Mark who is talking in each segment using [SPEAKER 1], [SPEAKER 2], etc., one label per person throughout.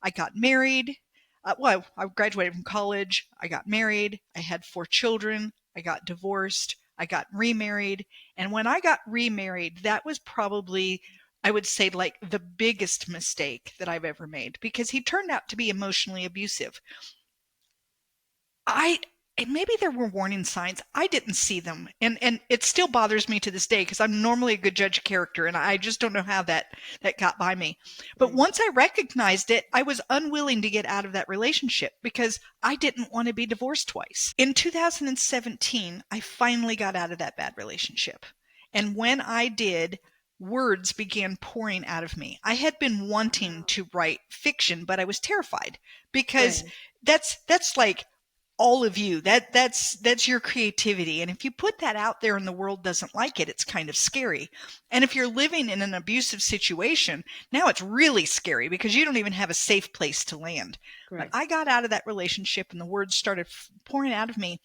[SPEAKER 1] I got married. I graduated from college. I got married. I had 4 children. I got divorced. I got remarried. And when I got remarried, that was probably, I would say, like the biggest mistake that I've ever made because he turned out to be emotionally abusive. I and maybe there were warning signs. I didn't see them. And it still bothers me to this day because I'm normally a good judge of character and I just don't know how that got by me. But
[SPEAKER 2] Right.
[SPEAKER 1] once I recognized it, I was unwilling to get out of that relationship because I didn't want to be divorced twice. In 2017, I finally got out of that bad relationship. And when I did, words began pouring out of me. I had been wanting
[SPEAKER 2] Wow.
[SPEAKER 1] to write fiction, but I was terrified because
[SPEAKER 2] Right.
[SPEAKER 1] that's like all of you. That's your creativity. And if you put that out there and the world doesn't like it, it's kind of scary. And if you're living in an abusive situation, now it's really scary because you don't even have a safe place to land. But
[SPEAKER 2] Correct.
[SPEAKER 1] I got out of that relationship and the words started pouring out of me.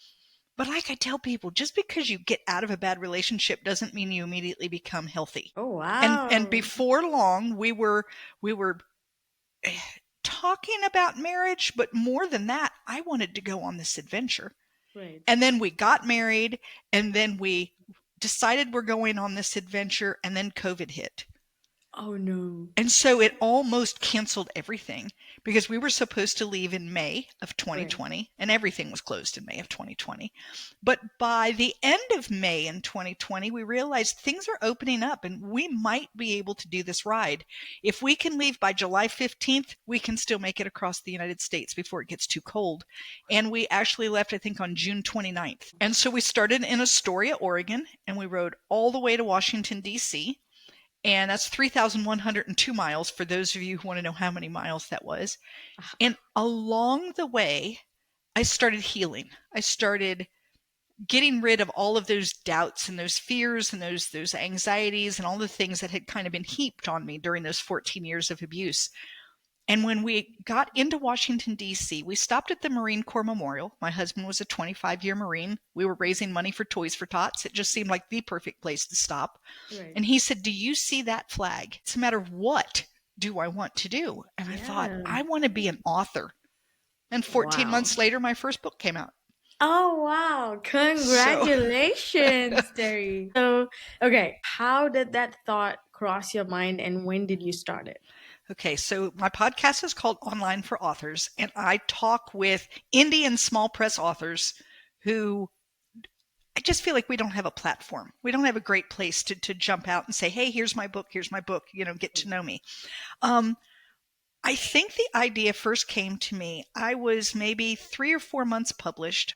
[SPEAKER 1] But like I tell people, just because you get out of a bad relationship doesn't mean you immediately become healthy.
[SPEAKER 2] Oh,
[SPEAKER 1] And
[SPEAKER 2] wow.
[SPEAKER 1] before long, we were talking about marriage, but more than that, I wanted to go on this adventure.
[SPEAKER 2] Right.
[SPEAKER 1] And then we got married, and then we decided we're going on this adventure, and then COVID hit.
[SPEAKER 2] Oh, no.
[SPEAKER 1] And so it almost canceled everything because we were supposed to leave in May of
[SPEAKER 2] Right.
[SPEAKER 1] 2020 and everything was closed in May of 2020. But by the end of May in 2020, we realized things are opening up and we might be able to do this ride. If we can leave by July 15th, we can still make it across the United States before it gets too cold. And we actually left, I think, on June 29th. And so we started in Astoria, Oregon, and we rode all the way to Washington, D.C. And that's 3,102 miles for those of you who want to know how many miles that was.
[SPEAKER 2] Ah,
[SPEAKER 1] And along the way, I started healing. I started getting rid of all of those doubts and those fears and those anxieties and all the things that had kind of been heaped on me during those 14 years of abuse. And when we got into Washington, D.C., we stopped at the Marine Corps Memorial. My husband was a 25-year Marine. We were raising money for Toys for Tots. It just seemed like the perfect place to stop.
[SPEAKER 2] right.
[SPEAKER 1] And he said, "Do you see that flag? It's a matter of what do I want to do?" And I thought,
[SPEAKER 2] Yeah.
[SPEAKER 1] I want to be an author. And 14
[SPEAKER 2] Wow.
[SPEAKER 1] months later, my first book came out.
[SPEAKER 2] Oh, wow.
[SPEAKER 1] So
[SPEAKER 2] Congratulations, Terry. So, okay, how did that thought cross your mind and when did you start it?
[SPEAKER 1] okay, so my podcast is called Online for Authors, and I talk with indie and small press authors who I just feel like we don't have a platform. We don't have a great place to jump out and say, "Hey, here's my book, get to know me." Um, I think the idea first came to me. I was maybe 3 or 4 months published